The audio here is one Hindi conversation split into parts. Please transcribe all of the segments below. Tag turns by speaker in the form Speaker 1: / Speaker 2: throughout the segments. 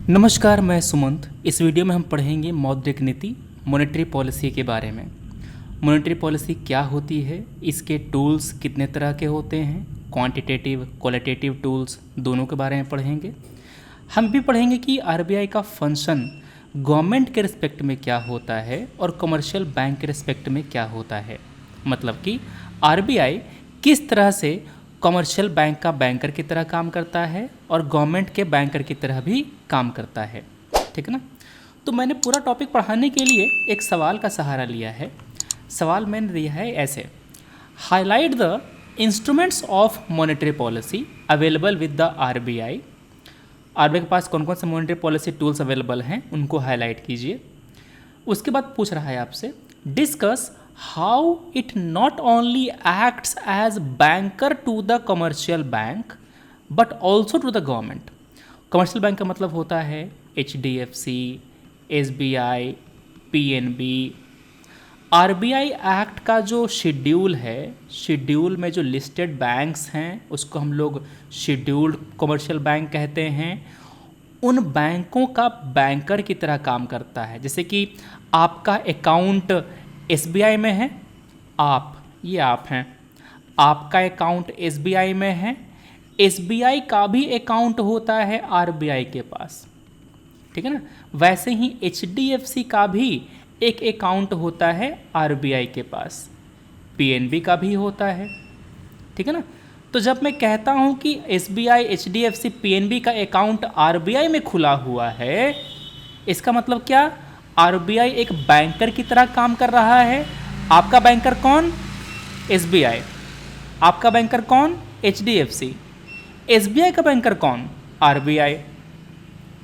Speaker 1: नमस्कार, मैं सुमंत। इस वीडियो में हम पढ़ेंगे मौद्रिक नीति, मॉनेटरी पॉलिसी के बारे में। मॉनेटरी पॉलिसी क्या होती है, इसके टूल्स कितने तरह के होते हैं, क्वांटिटेटिव क्वालिटेटिव टूल्स दोनों के बारे में पढ़ेंगे। हम भी पढ़ेंगे कि आरबीआई का फंक्शन गवर्नमेंट के रिस्पेक्ट में क्या होता है और कमर्शियल बैंक के रिस्पेक्ट में क्या होता है। मतलब कि आरबीआई किस तरह से कमर्शियल बैंक का बैंकर की तरह काम करता है और गवर्नमेंट के बैंकर की तरह भी काम करता है। ठीक है ना। तो मैंने पूरा टॉपिक पढ़ाने के लिए एक सवाल का सहारा लिया है। सवाल मैंने दिया है ऐसे: highlight the instruments of monetary policy available with the RBI. RBI के पास कौन कौन से मॉनेटरी पॉलिसी टूल्स अवेलेबल हैं उनको हाईलाइट कीजिए। उसके बाद पूछ रहा है आपसे, discuss how it not only acts as banker to the commercial bank but also to the government. Commercial bank का मतलब होता है HDFC, SBI, PNB। RBI act का जो शेड्यूल है, शेड्यूल में जो लिस्टेड बैंक्स हैं उसको हम लोग शेड्यूल्ड कमर्शियल बैंक कहते हैं। उन बैंकों का बैंकर की तरह काम करता है। जैसे कि आपका अकाउंट SBI में है, ये आप हैं, आपका अकाउंट SBI में है, SBI का भी अकाउंट होता है आरबीआई के पास। ठीक है ना। वैसे ही HDFC का भी एक अकाउंट होता है आरबीआई के पास, PNB का भी होता है। ठीक है ना। तो जब मैं कहता हूं कि SBI, HDFC, PNB का अकाउंट आरबीआई में खुला हुआ है, इसका मतलब क्या? आरबीआई एक बैंकर की तरह काम कर रहा है। आपका बैंकर कौन? SBI। आपका बैंकर कौन? HDFC। SBI का बैंकर कौन? आरबीआई।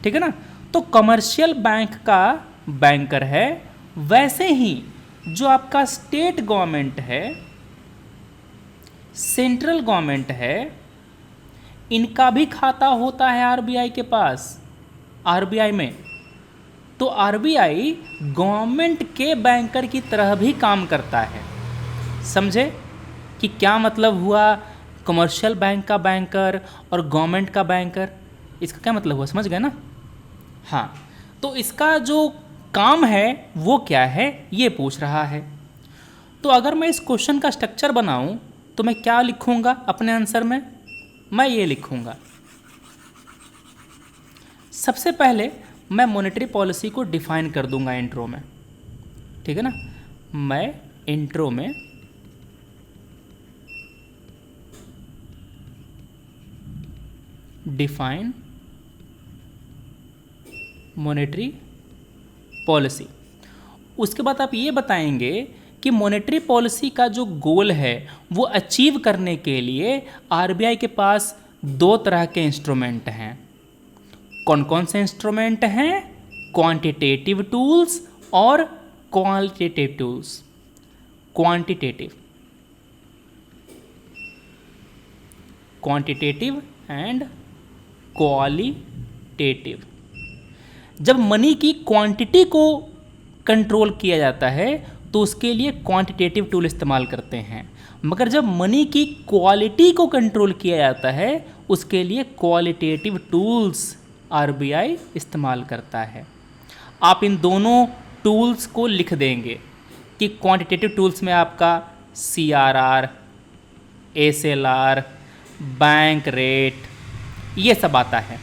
Speaker 1: ठीक है ना। तो कमर्शियल बैंक का बैंकर है। वैसे ही जो आपका स्टेट गवर्नमेंट है, सेंट्रल गवर्नमेंट है, इनका भी खाता होता है आरबीआई के पास, आरबीआई में। तो आरबीआई गवर्नमेंट के बैंकर की तरह भी काम करता है। समझे कि क्या मतलब हुआ कमर्शियल बैंक का बैंकर और गवर्नमेंट का बैंकर? इसका क्या मतलब हुआ, समझ गए ना? हाँ। तो इसका जो काम है वो क्या है, ये पूछ रहा है। तो अगर मैं इस क्वेश्चन का स्ट्रक्चर बनाऊं तो मैं क्या लिखूंगा अपने आंसर में? मैं ये लिखूंगा, सबसे पहले मैं मॉनेटरी पॉलिसी को डिफाइन कर दूंगा इंट्रो में। ठीक है ना। मैं इंट्रो में डिफाइन मॉनेटरी पॉलिसी। उसके बाद आप ये बताएंगे कि मॉनेटरी पॉलिसी का जो गोल है वो अचीव करने के लिए आरबीआई के पास दो तरह के इंस्ट्रूमेंट हैं। कौन कौन से इंस्ट्रूमेंट हैं? क्वांटिटेटिव टूल्स और qualitative tools. Quantitative and qualitative. जब मनी की क्वांटिटी को कंट्रोल किया जाता है तो उसके लिए क्वांटिटेटिव टूल इस्तेमाल करते हैं, मगर जब मनी की क्वालिटी को कंट्रोल किया जाता है उसके लिए क्वालिटेटिव टूल्स आरबीआई इस्तेमाल करता है। आप इन दोनों टूल्स को लिख देंगे कि क्वांटिटेटिव टूल्स में आपका CRR, SLR, बैंक रेट, ये सब आता है।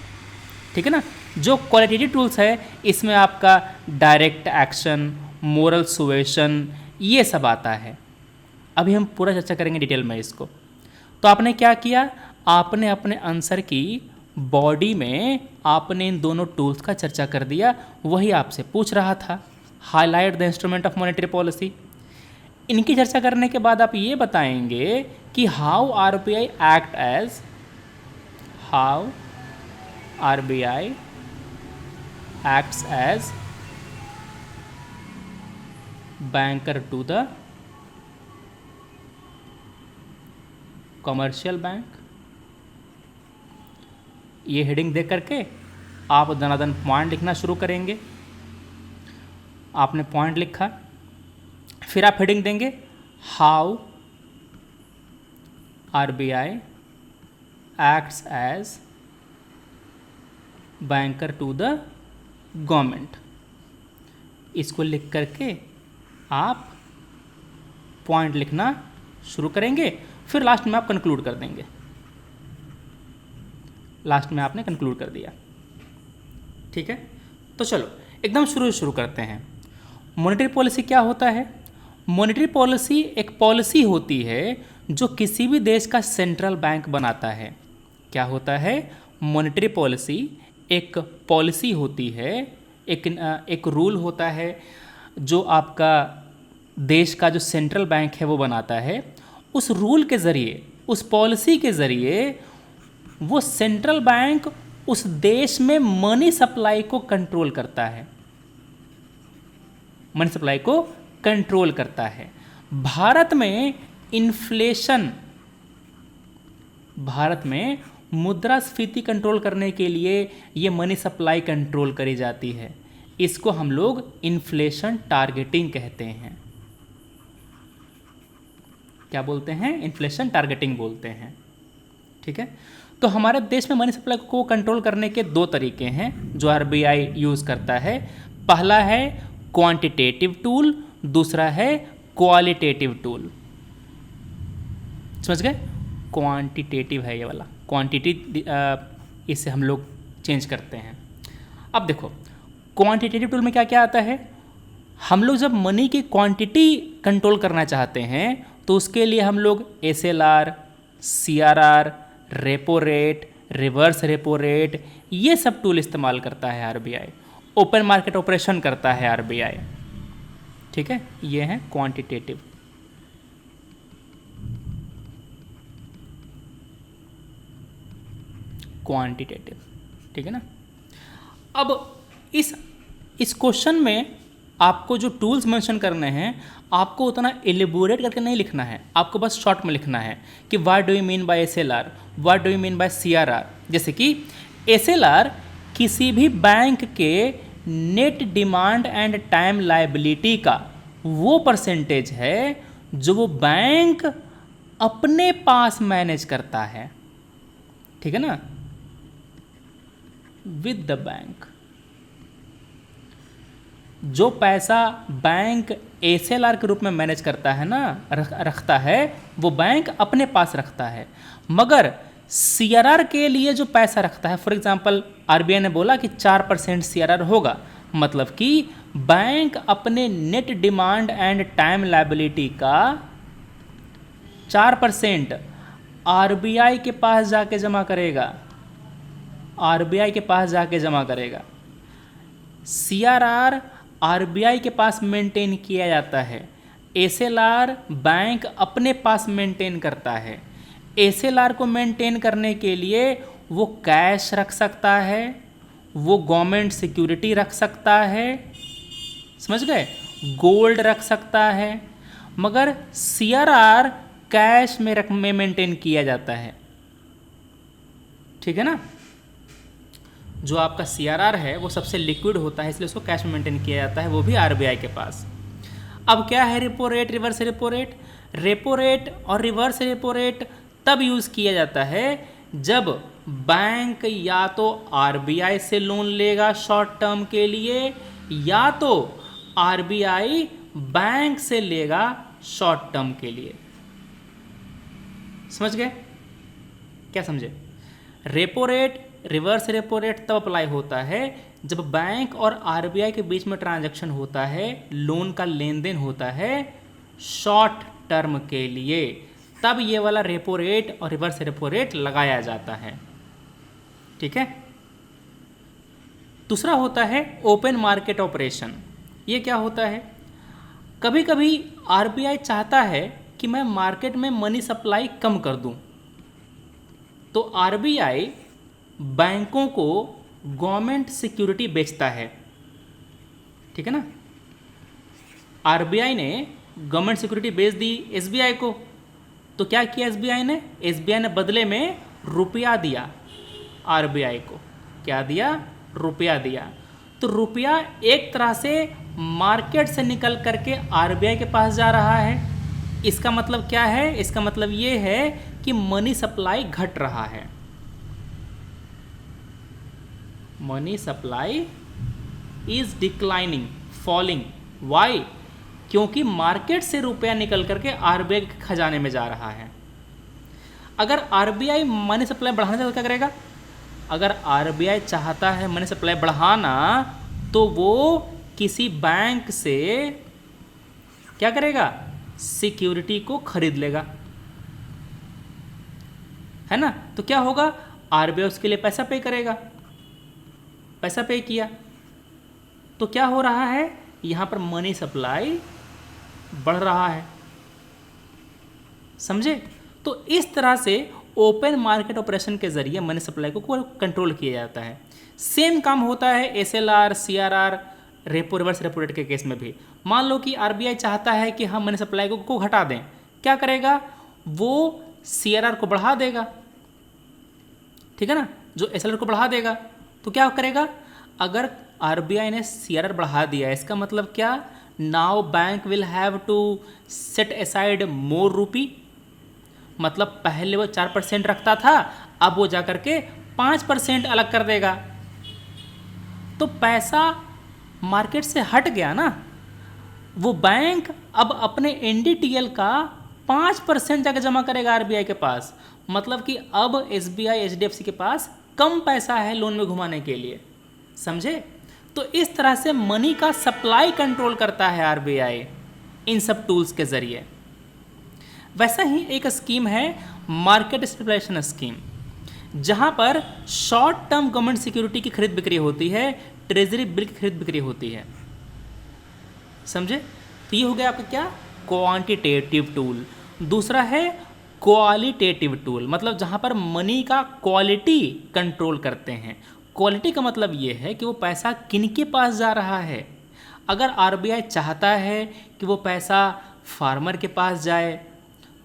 Speaker 1: ठीक है ना। जो क्वालिटेटिव टूल्स है इसमें आपका डायरेक्ट एक्शन, मोरल सुएशन, ये सब आता है। अभी हम पूरा चर्चा करेंगे डिटेल में इसको। तो आपने क्या किया? आपने अपने आंसर की बॉडी में आपने इन दोनों टूल्स का चर्चा कर दिया। वही आपसे पूछ रहा था, highlight the instrument of monetary policy. इनकी चर्चा करने के बाद आप ये बताएंगे कि how RBI acts as banker to the commercial bank. ये हेडिंग दे करके आप दनादन पॉइंट लिखना शुरू करेंगे। आपने पॉइंट लिखा, फिर आप हेडिंग देंगे how RBI acts as banker to the government. इसको लिख करके आप पॉइंट लिखना शुरू करेंगे, फिर लास्ट में आप कंक्लूड कर देंगे। लास्ट में आपने कंक्लूड कर दिया, ठीक है। तो चलो एकदम शुरू करते हैं। मॉनेटरी पॉलिसी क्या होता है? मॉनेटरी पॉलिसी एक पॉलिसी होती है जो किसी भी देश का सेंट्रल बैंक बनाता है। क्या होता है? मॉनेटरी पॉलिसी एक पॉलिसी होती है, एक रूल होता है जो आपका देश का जो सेंट्रल बैंक है वो बनाता है। उस रूल के ज़रिए, उस पॉलिसी के ज़रिए वो सेंट्रल बैंक उस देश में मनी सप्लाई को कंट्रोल करता है, मनी सप्लाई को कंट्रोल करता है। भारत में इन्फ्लेशन, भारत में मुद्रास्फीति कंट्रोल करने के लिए ये मनी सप्लाई कंट्रोल करी जाती है। इसको हम लोग इन्फ्लेशन टारगेटिंग कहते हैं। क्या बोलते हैं? इन्फ्लेशन टारगेटिंग बोलते हैं, ठीक है। तो हमारे देश में मनी सप्लाई को कंट्रोल करने के दो तरीके हैं जो आरबीआई यूज़ करता है। पहला है क्वांटिटेटिव टूल, दूसरा है क्वालिटेटिव टूल। समझ गए? क्वांटिटेटिव है ये वाला, क्वांटिटी इसे हम लोग चेंज करते हैं। अब देखो क्वांटिटेटिव टूल में क्या क्या आता है। हम लोग जब मनी की क्वांटिटी कंट्रोल करना चाहते हैं तो उसके लिए हम लोग SLR, CRR, repo rate, reverse repo rate, ये सब टूल इस्तेमाल करता है आरबीआई। ओपन मार्केट ऑपरेशन करता है आरबीआई, ठीक है। ये है क्वांटिटेटिव। क्वांटिटेटिव, ठीक है ना। अब इस क्वेश्चन में आपको जो टूल्स मेंशन करने हैं आपको उतना एलिबोरेट करके नहीं लिखना है, आपको बस शॉर्ट में लिखना है कि what do you mean by SLR, what do you mean by CRR. जैसे कि एसएलआर किसी भी बैंक के net demand and time liability का वो परसेंटेज है जो वो बैंक अपने पास मैनेज करता है, ठीक है ना, विद द बैंक। जो पैसा बैंक एसएलआर के रूप में मैनेज करता है ना, रखता है, वो बैंक अपने पास रखता है। मगर सीआरआर के लिए जो पैसा रखता है, फॉर एग्जांपल आरबीआई ने बोला कि 4% सीआरआर होगा, मतलब कि बैंक अपने net demand and time liability का 4% आरबीआई के पास जाके जमा करेगा, आरबीआई के पास जाके जमा करेगा। सीआरआर आरबीआई के पास मेंटेन किया जाता है, एसएलआर बैंक अपने पास मेंटेन करता है। एसएलआर को मेंटेन करने के लिए वो कैश रख सकता है, वो गवर्नमेंट सिक्योरिटी रख सकता है, समझ गए, गोल्ड रख सकता है। मगर सीआरआर कैश में मेंटेन किया जाता है, ठीक है ना। जो आपका सीआरआर है वो सबसे लिक्विड होता है, इसलिए उसको कैश में मेंटेन किया जाता है, वो भी आरबीआई के पास। अब क्या है repo rate, reverse repo rate? Repo rate और रिवर्स रेपो रेट तब यूज़ किया जाता है जब बैंक या तो आरबीआई से लोन लेगा शॉर्ट टर्म के लिए, या तो आरबीआई बैंक से लेगा शॉर्ट टर्म के लिए। समझ गए? क्या समझे? Repo rate, reverse repo rate तब अप्लाई होता है जब बैंक और आरबीआई के बीच में ट्रांजैक्शन होता है, लोन का लेन देन होता है शॉर्ट टर्म के लिए, तब ये वाला रेपो रेट और रिवर्स रेपो रेट लगाया जाता है, ठीक है। दूसरा होता है ओपन मार्केट ऑपरेशन। ये क्या होता है? कभी कभी आरबीआई चाहता है कि मैं मार्केट में मनी सप्लाई कम कर दूं, तो आरबीआई बैंकों को गवर्नमेंट सिक्योरिटी बेचता है, ठीक है ना। आरबीआई ने गवर्नमेंट सिक्योरिटी बेच दी एसबीआई को, तो क्या किया एसबीआई ने? एसबीआई ने बदले में रुपया दिया आरबीआई को। क्या दिया? रुपया दिया। तो रुपया एक तरह से मार्केट से निकल करके आरबीआई के पास जा रहा है। इसका मतलब क्या है? इसका मतलब ये है कि मनी सप्लाई घट रहा है। Money supply is declining, falling. Why? क्योंकि मार्केट से रुपया निकल करके आरबीआई के खजाने में जा रहा है। अगर आरबीआई मनी सप्लाई बढ़ाना चाहता तो क्या करेगा? अगर आरबीआई चाहता है मनी सप्लाई बढ़ाना तो वो किसी बैंक से क्या करेगा? सिक्योरिटी को खरीद लेगा, है ना? तो क्या होगा? आरबीआई उसके लिए पैसा पे करेगा। पैसा पे किया तो क्या हो रहा है? यहाँ पर मनी सप्लाई बढ़ रहा है। समझे? तो इस तरह से ओपन मार्केट ऑपरेशन के जरिए मनी सप्लाई को कंट्रोल किया जाता है। सेम काम होता है SLR, CRR, repo reverse repo rate के केस में भी। मान लो कि आरबीआई चाहता है कि हम मनी सप्लाई को घटा दें, क्या करेगा? वो सीआरआर को बढ़ा देगा, ठीक है ना? जो एसएलआर को बढ़ा देगा तो क्या करेगा? अगर आरबीआई ने सीआरआर बढ़ा दिया, इसका मतलब क्या? Now bank will have to set aside more rupee. मतलब पहले वो 4% रखता था, अब वो जाकर के 5% अलग कर देगा। तो पैसा मार्केट से हट गया ना। वो बैंक अब अपने एनडीटीएल का 5% जाकर जमा करेगा आरबीआई के पास। मतलब कि अब एसबीआई, एचडीएफसी के पास कम पैसा है लोन में घुमाने के लिए। समझे? तो इस तरह से मनी का सप्लाई कंट्रोल करता है आरबीआई इन सब टूल्स के जरिए। वैसा ही एक स्कीम है मार्केट स्पेकुलेशन स्कीम, जहां पर शॉर्ट टर्म गवर्नमेंट सिक्योरिटी की खरीद बिक्री होती है, ट्रेजरी बिल की खरीद बिक्री होती है। समझे? तो ये हो गया आपका क्या? Quantitative tool. दूसरा है क्वालिटेटिव टूल, मतलब जहां पर मनी का क्वालिटी कंट्रोल करते हैं। क्वालिटी का मतलब ये है कि वो पैसा किनके पास जा रहा है। अगर आरबीआई चाहता है कि वो पैसा फार्मर के पास जाए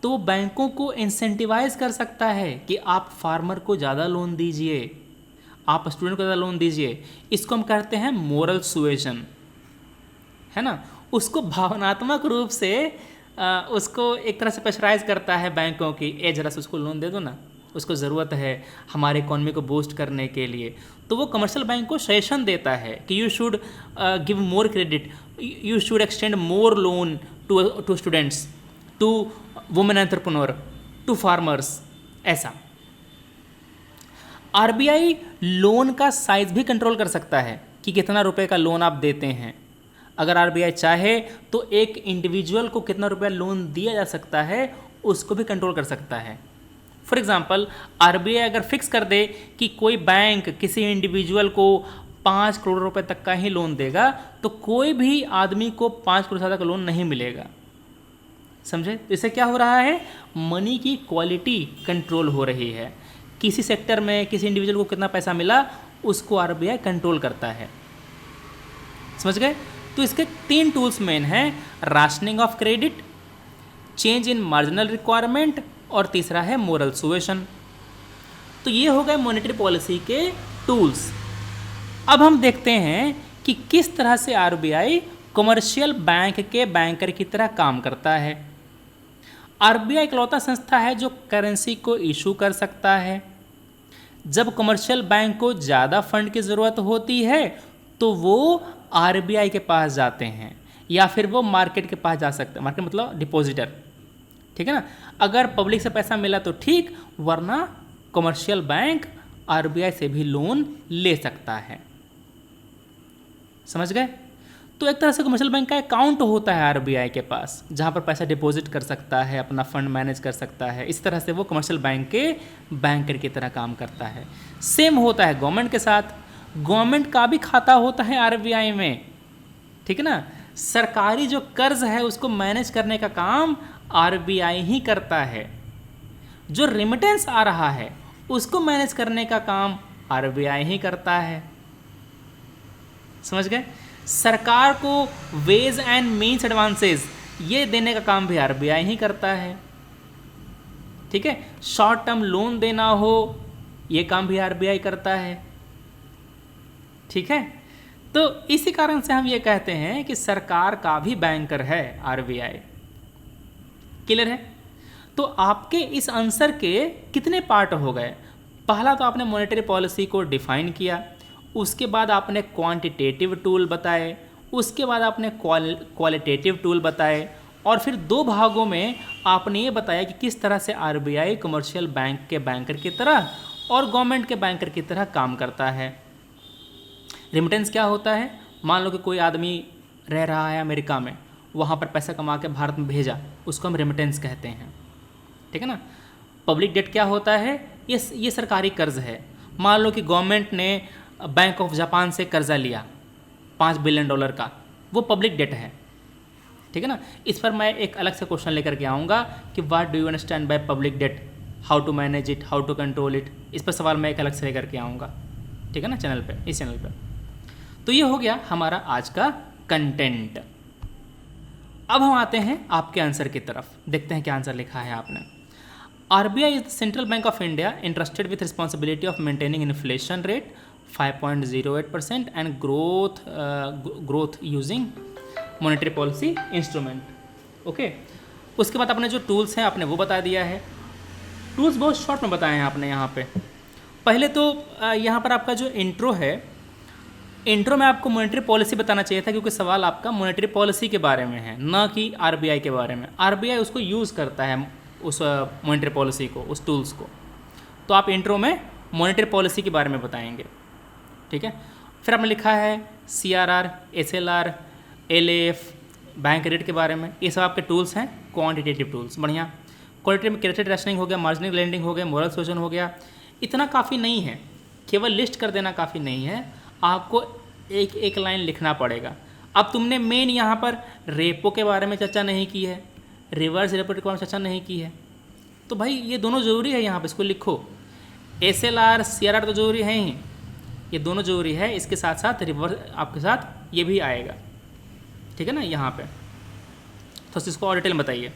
Speaker 1: तो बैंकों को इंसेंटिवाइज कर सकता है कि आप फार्मर को ज़्यादा लोन दीजिए, आप स्टूडेंट को ज़्यादा लोन दीजिए। इसको हम कहते हैं मोरल सुएजन, है ना? उसको भावनात्मक रूप से उसको एक तरह से प्रेशराइज करता है बैंकों की, ए जरा से उसको लोन दे दो ना, उसको ज़रूरत है हमारे इकोनॉमी को बूस्ट करने के लिए। तो वो कमर्शियल बैंक को सजेशन देता है कि you should give more credit, you should extend more loan to students, to women entrepreneur, to farmers. ऐसा आरबीआई लोन का साइज भी कंट्रोल कर सकता है कि कितना रुपए का लोन आप देते हैं। अगर आरबीआई चाहे तो एक इंडिविजुअल को कितना रुपया लोन दिया जा सकता है उसको भी कंट्रोल कर सकता है। फॉर एग्जांपल, आरबीआई अगर फिक्स कर दे कि कोई बैंक किसी इंडिविजुअल को 5 करोड़ रुपए तक का ही लोन देगा, तो कोई भी आदमी को 5 करोड़ से ज़्यादा का लोन नहीं मिलेगा। समझे? तो इससे क्या हो रहा है? मनी की क्वालिटी कंट्रोल हो रही है। किसी सेक्टर में किसी इंडिविजुअल को कितना पैसा मिला उसको आरबीआई कंट्रोल करता है। समझ गए? तो इसके 3 टूल्स मेन हैं, rationing of credit, change in marginal requirement और तीसरा है मोरल सुएशन। तो ये हो गए मॉनेटरी पॉलिसी के टूल्स। अब हम देखते हैं कि किस तरह से आरबीआई कमर्शियल बैंक के बैंकर की तरह काम करता है। आरबीआई इकलौता संस्था है जो करेंसी को इशू कर सकता है। जब कमर्शियल बैंक को ज़्यादा फंड की ज़रूरत होती है तो वो आरबीआई के पास जाते हैं या फिर वो मार्केट के पास जा सकते हैं। मार्केट मतलब डिपॉजिटर, ठीक है ना? अगर पब्लिक से पैसा मिला तो ठीक, वरना कमर्शियल बैंक आरबीआई से भी लोन ले सकता है। समझ गए? तो एक तरह से कमर्शियल बैंक का अकाउंट होता है आरबीआई के पास, जहाँ पर पैसा डिपॉजिट कर सकता है, अपना फंड मैनेज कर सकता है। इस तरह से वो कमर्शियल बैंक के बैंकर की तरह काम करता है। सेम होता है गवर्नमेंट के साथ। गवर्नमेंट का भी खाता होता है आरबीआई में, ठीक है ना? सरकारी जो कर्ज है उसको मैनेज करने का काम आरबीआई ही करता है। जो रेमिटेंस आ रहा है उसको मैनेज करने का काम आरबीआई ही करता है। समझ गए? सरकार को वेज एंड मीन्स एडवांसेस ये देने का काम भी आरबीआई ही करता है। ठीक है? शॉर्ट टर्म लोन देना हो ये काम भी आरबीआई करता है। ठीक है? तो इसी कारण से हम ये कहते हैं कि सरकार का भी बैंकर है आरबीआई। क्लियर है? तो आपके इस आंसर के कितने पार्ट हो गए? पहला तो आपने मॉनेटरी पॉलिसी को डिफाइन किया, उसके बाद आपने क्वांटिटेटिव टूल बताए, उसके बाद आपने क्वालिटेटिव टूल बताए, और फिर 2 भागों में आपने ये बताया कि किस तरह से आरबीआई कमर्शियल बैंक के बैंकर की तरह और गवर्नमेंट के बैंकर की तरह काम करता है। रेमिटेंस क्या होता है? मान लो कि कोई आदमी रह रहा है अमेरिका में, वहाँ पर पैसा कमा के भारत में भेजा, उसको हम रेमिटेंस कहते हैं, ठीक है ना। पब्लिक डेट क्या होता है? ये सरकारी कर्ज है। मान लो कि गवर्नमेंट ने बैंक ऑफ जापान से कर्जा लिया $5 बिलियन का, वो पब्लिक डेट है, ठीक है ना। इस पर मैं एक अलग से क्वेश्चन लेकर के आऊँगा कि what do you understand by public debt, how to manage it, how to control it. इस पर सवाल मैं एक अलग से लेकर के आऊँगा, ठीक है ना, चैनल पे, इस चैनल पे। तो ये हो गया हमारा आज का कंटेंट। अब हम आते हैं आपके आंसर की तरफ, देखते हैं क्या आंसर लिखा है आपने। RBI is the central bank of India interested with responsibility of maintaining inflation rate 5.08% and growth using monetary policy instrument. Okay, उसके बाद आपने जो टूल्स हैं आपने वो बता दिया है। टूल्स बहुत शॉर्ट में बताए हैं आपने यहाँ पे। पहले तो यहाँ पर आपका जो इंट्रो है, इंट्रो में आपको मॉनेटरी पॉलिसी बताना चाहिए था, क्योंकि सवाल आपका मॉनेटरी पॉलिसी के बारे में है, ना कि आरबीआई के बारे में। आरबीआई उसको यूज़ करता है, उस मॉनेटरी पॉलिसी को, उस टूल्स को। तो आप इंट्रो में मॉनेटरी पॉलिसी के बारे में बताएंगे, ठीक है। फिर आपने लिखा है CRR, SLR, LAF, bank rate के बारे में। ये सब आपके टूल्स हैं, क्वांटिटेटिव टूल्स, बढ़िया। क्वालिटी में क्रेडिट रेशनिंग हो गया, मार्जिनल लेंडिंग हो गया, मोरल सोल्यूशन हो गया। इतना काफ़ी नहीं है, केवल लिस्ट कर देना काफ़ी नहीं है, आपको एक एक लाइन लिखना पड़ेगा। अब तुमने मेन यहाँ पर रेपो के बारे में चर्चा नहीं की है, रिवर्स रेपो के बारे में चर्चा नहीं की है, तो भाई ये दोनों ज़रूरी है, यहाँ पे इसको लिखो। SLR, CRR तो ज़रूरी है ही, ये दोनों ज़रूरी है, इसके साथ साथ रिवर्स आपके साथ ये भी आएगा, ठीक है ना, यहाँ पे। तो इसको और डिटेल में बताइए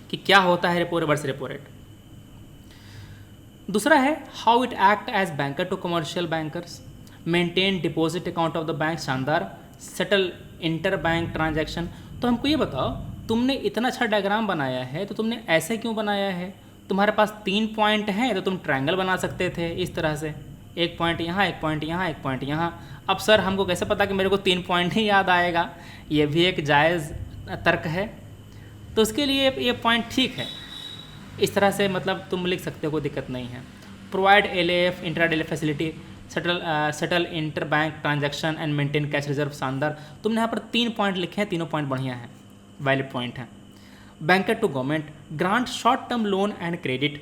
Speaker 1: कि क्या होता है रेपो, रिवर्स रेपो रेट। दूसरा है how it act as banker to commercial bankers, maintain deposit account of the bank, शानदार। Settle inter bank transaction. तो हमको ये बताओ, तुमने इतना अच्छा डायग्राम बनाया है तो तुमने ऐसे क्यों बनाया है? तुम्हारे पास 3 पॉइंट हैं तो तुम ट्रायंगल बना सकते थे इस तरह से, 1 पॉइंट यहाँ, 1 पॉइंट यहाँ, 1 पॉइंट यहाँ। अब सर हमको कैसे पता कि मेरे को 3 पॉइंट ही याद आएगा? ये भी एक जायज़ तर्क है, तो उसके लिए ये पॉइंट ठीक है। इस तरह से मतलब तुम लिख सकते हो, कोई दिक्कत नहीं है। Provide LAF intraday facility, settle inter bank transaction and maintain cash reserve, शानदार। तुमने यहाँ पर 3 पॉइंट लिखे हैं, तीनों पॉइंट बढ़िया हैं, वैलिड पॉइंट हैं। Banker to government, grant short term loan and credit,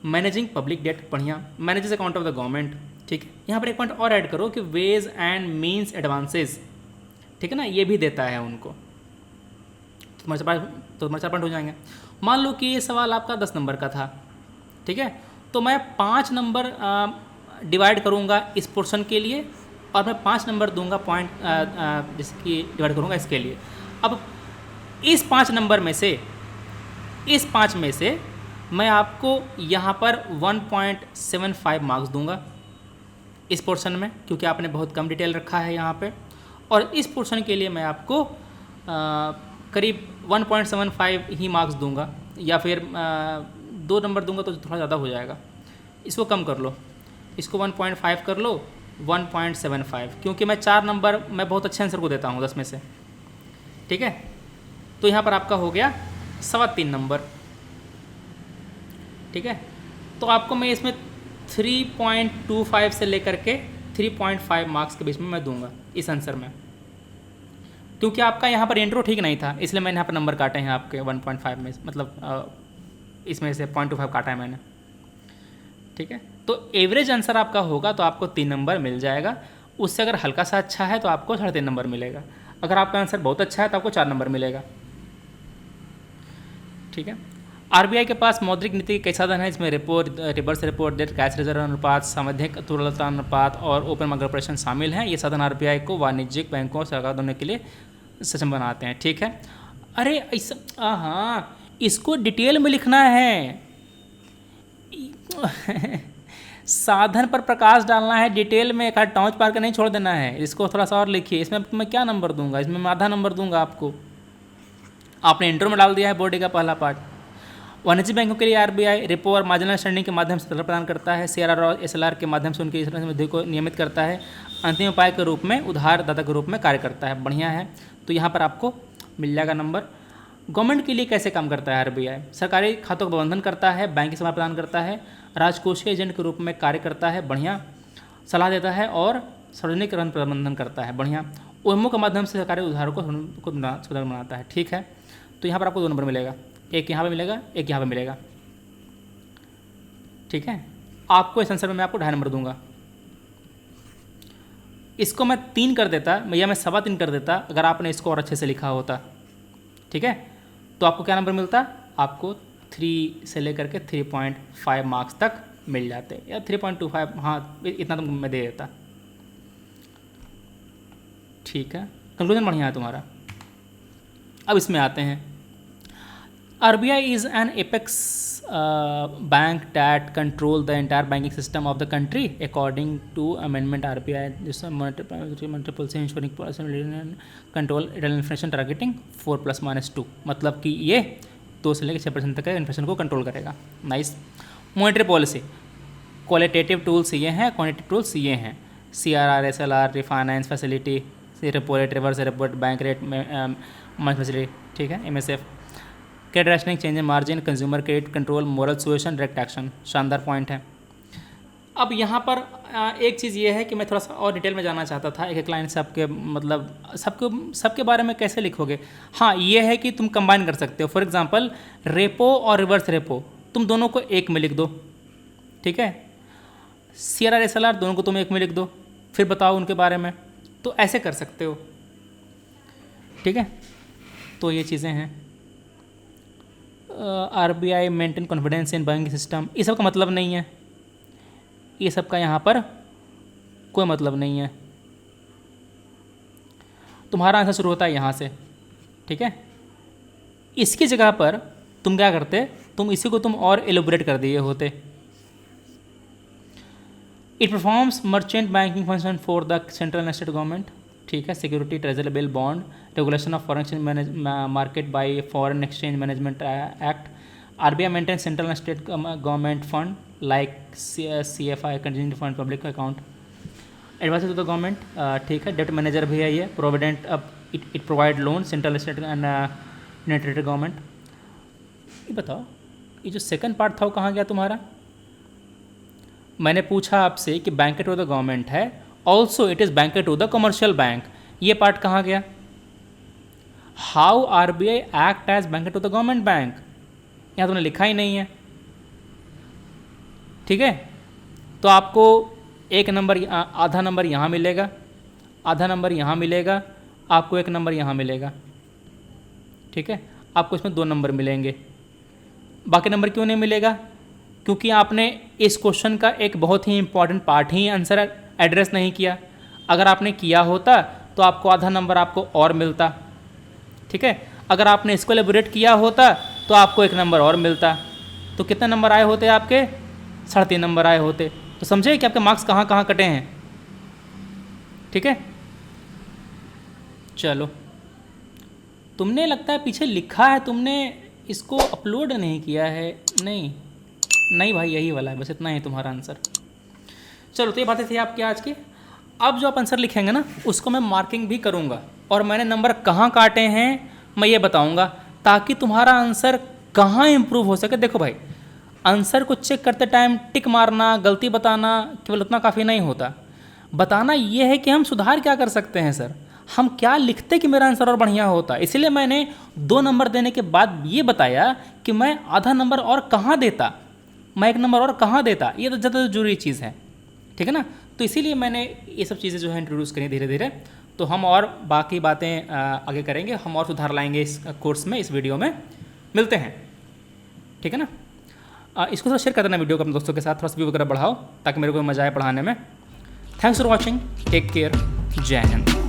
Speaker 1: managing public debt, बढ़िया। Manages account of the government, ठीक है। यहाँ पर एक पॉइंट और ऐड करो कि वेज एंड मीन्स एडवांसेस, ठीक है ना, ये भी देता है उनको। तुम्हारे 4 पॉइंट हो जाएंगे। मान लो कि ये सवाल आपका 10 नंबर का था, ठीक है, तो मैं 5 नंबर डिवाइड करूँगा इस पोर्शन के लिए, और मैं 5 नंबर दूंगा पॉइंट जिसकी डिवाइड करूँगा इसके लिए। अब इस 5 नंबर में से, इस 5 में से मैं आपको यहाँ पर 1.75 मार्क्स दूंगा इस पोर्शन में, क्योंकि आपने बहुत कम डिटेल रखा है यहाँ पे। और इस पोर्शन के लिए मैं आपको करीब 1.75 ही मार्क्स दूंगा, या फिर 2 नंबर दूंगा तो थोड़ा ज़्यादा हो जाएगा, इसको कम कर लो, इसको 1.5 कर लो, 1.75, क्योंकि मैं 4 नंबर मैं बहुत अच्छे आंसर को देता हूँ 10 में से, ठीक है। तो यहाँ पर आपका हो गया 3.25 नंबर, ठीक है। तो आपको मैं इसमें 3.25 से लेकर के 3.5 मार्क्स के बीच में मैं दूंगा इस आंसर में, क्योंकि आपका यहाँ पर इंट्रो ठीक नहीं था, इसलिए मैंने यहाँ पर नंबर काटे हैं आपके 1.5 में, मतलब इसमें से 0.25 काटा है मैंने, ठीक है। तो एवरेज आंसर आपका होगा तो आपको 3 नंबर मिल जाएगा। उससे अगर हल्का सा अच्छा है तो आपको 3.5 नंबर मिलेगा। अगर आपका आंसर बहुत अच्छा है तो आपको 4 नंबर मिलेगा, ठीक है। आरबीआई के पास मौद्रिक नीति के कई साधन हैं, इसमें repo, reverse repo rate, cash reserve अनुपात, सामयिक तरलता अनुपात और ओपन मार्केट ऑपरेशन शामिल हैं। ये साधन आरबीआई को वाणिज्यिक बैंकों और सरकार दोनों के लिए सक्षम बनाते हैं, ठीक है। अरे ऐसा, हाँ, इसको डिटेल में लिखना है साधन पर प्रकाश डालना है डिटेल में, एक टॉन्च पार के नहीं छोड़ देना है। इसको थोड़ा सा और लिखिए। इसमें मैं क्या नंबर दूंगा? इसमें मैं आधा नंबर दूंगा आपको। आपने इंट्रो में डाल दिया है बॉडी का पहला पार्ट। वाणिज्यिक बैंकों के लिए आरबीआई रेपो और मार्जिनल स्टैंडिंग के माध्यम से तरल प्रदान करता है। CRR और SLR के माध्यम से उनकी समृद्धि को नियमित करता है। अंतिम उपाय के रूप में उधारदाता के रूप में कार्य करता है। बढ़िया है। तो यहाँ पर आपको मिल जाएगा नंबर। गवर्नमेंट के लिए कैसे काम करता है आरबीआई? सरकारी खातों का प्रबंधन करता है, बैंकिंग सेवा प्रदान करता है, राजकोषीय एजेंट के रूप में कार्य करता है, बढ़िया, सलाह देता है और सार्वजनिक ऋण प्रबंधन करता है, बढ़िया, ओएमओ के माध्यम से सरकारी उधारों को सुधार बनाता है। ठीक है, तो यहाँ पर आपको 2 नंबर मिलेगा, एक यहाँ पर मिलेगा, एक यहाँ पर मिलेगा। ठीक है, आपको इस आंसर में मैं आपको 2.5 नंबर दूंगा। इसको मैं 3 कर देता या मैं 3.25 कर देता अगर आपने इसको और अच्छे से लिखा होता। ठीक है, तो आपको क्या नंबर मिलता? आपको 3 से लेकर के 3.5 मार्क्स तक मिल जाते या 3.25, हाँ इतना तो मैं दे देता। ठीक है, कंक्लूजन बढ़िया है तुम्हारा। अब इसमें आते हैं। RBI is an apex bank that control the entire banking system of the country according to amendment RBI जिसमें monetary policy ensuring control inflation targeting 4+-2, मतलब कि ये 2 से लेकर 6% तक इन्फ्लेशन को कंट्रोल करेगा। Nice. Monetary policy qualitative tools ये हैं, क्वांटिटेटिव टूल्स ये हैं। CRR, SLR, refinance facility, repo rate, reverse repo rate, bank rate month facility. ठीक है, MSF, credit rationing, change in margin, consumer credit control, moral suasion, direct action. शानदार पॉइंट है। अब यहाँ पर एक चीज़ ये है कि मैं थोड़ा सा और डिटेल में जानना चाहता था। एक लाइन से आपके मतलब सबके बारे में कैसे लिखोगे? हाँ, ये है कि तुम कंबाइन कर सकते हो। फॉर एग्जांपल रेपो और रिवर्स रेपो तुम दोनों को एक में लिख दो। ठीक है, CRR, SLR दोनों को तुम एक में लिख दो, फिर बताओ उनके बारे में। तो ऐसे कर सकते हो। ठीक है, तो ये चीज़ें हैं। RBI maintain confidence in banking system, ये सब का मतलब नहीं है, ये सब का यहाँ पर कोई मतलब नहीं है। तुम्हारा आंसर शुरू होता है यहाँ से। ठीक है, इसकी जगह पर तुम क्या करते? तुम इसी को तुम और एलोबरेट कर दिए होते। It performs merchant banking function for the central and state government. ठीक है, security, treasury bill, bond, regulation of foreign exchange market by foreign exchange management act. RBI maintain central and state government fund like CFI, contingent fund, public account, advice to the government. ठीक है, डेप्ट मैनेजर भी है ये, provident, it provide loan central state and united government. ये बताओ, ये जो सेकंड पार्ट था वो कहाँ गया तुम्हारा? मैंने पूछा आपसे कि बैंकर टू द गवर्नमेंट है, also it is banker to the commercial bank, ये पार्ट कहाँ गया? How RBI act as banker to the government bank, यहाँ तुमने लिखा ही नहीं है। ठीक है, तो आपको 1 नंबर, आधा नंबर यहाँ मिलेगा, आधा नंबर यहाँ मिलेगा, आपको 1 नंबर यहाँ मिलेगा। ठीक है, आपको इसमें 2 नंबर मिलेंगे। बाकी नंबर क्यों नहीं मिलेगा? क्योंकि आपने इस क्वेश्चन का एक बहुत ही इंपॉर्टेंट पार्ट ही आंसर एड्रेस नहीं किया। अगर आपने किया होता तो आपको आधा नंबर आपको और मिलता। ठीक है, अगर आपने इसको एलेबोरेट किया होता तो आपको 1 नंबर और मिलता। तो कितने नंबर आए होते आपके? 3.5 नंबर आए होते। तो समझे कि आपके मार्क्स कहाँ कहाँ कटे हैं। ठीक है, चलो, तुमने लगता है पीछे लिखा है, तुमने इसको अपलोड नहीं किया है। नहीं भाई, यही वाला है, बस इतना ही तुम्हारा आंसर। चलो, तो ये बातें थी आपकी आज की। अब जो आप आंसर लिखेंगे ना, उसको मैं मार्किंग भी करूँगा और मैंने नंबर कहाँ काटे हैं मैं ये बताऊँगा, ताकि तुम्हारा आंसर कहाँ इम्प्रूव हो सके। देखो भाई, आंसर को चेक करते टाइम टिक मारना, गलती बताना केवल उतना काफ़ी नहीं होता। बताना ये है कि हम सुधार क्या कर सकते हैं सर, हम क्या लिखते कि मेरा आंसर और बढ़िया होता। इसीलिए मैंने 2 नंबर देने के बाद ये बताया कि मैं आधा नंबर और कहाँ देता, मैं 1 नंबर और कहाँ देता। ये तो ज़्यादा जरूरी चीज़ है। ठीक है ना, तो इसीलिए मैंने ये सब चीज़ें जो है इंट्रोड्यूस करी धीरे धीरे। तो हम और बाकी बातें आगे करेंगे, हम और सुधार लाएंगे इस कोर्स में, इस वीडियो में। मिलते हैं, ठीक है ना। इसको थोड़ा शेयर कर देना वीडियो को अपने दोस्तों के साथ, थोड़ा सा व्यू वगैरह बढ़ाओ ताकि मेरे को मजा आए पढ़ाने में। Thanks for watching, take care, जय हिंद।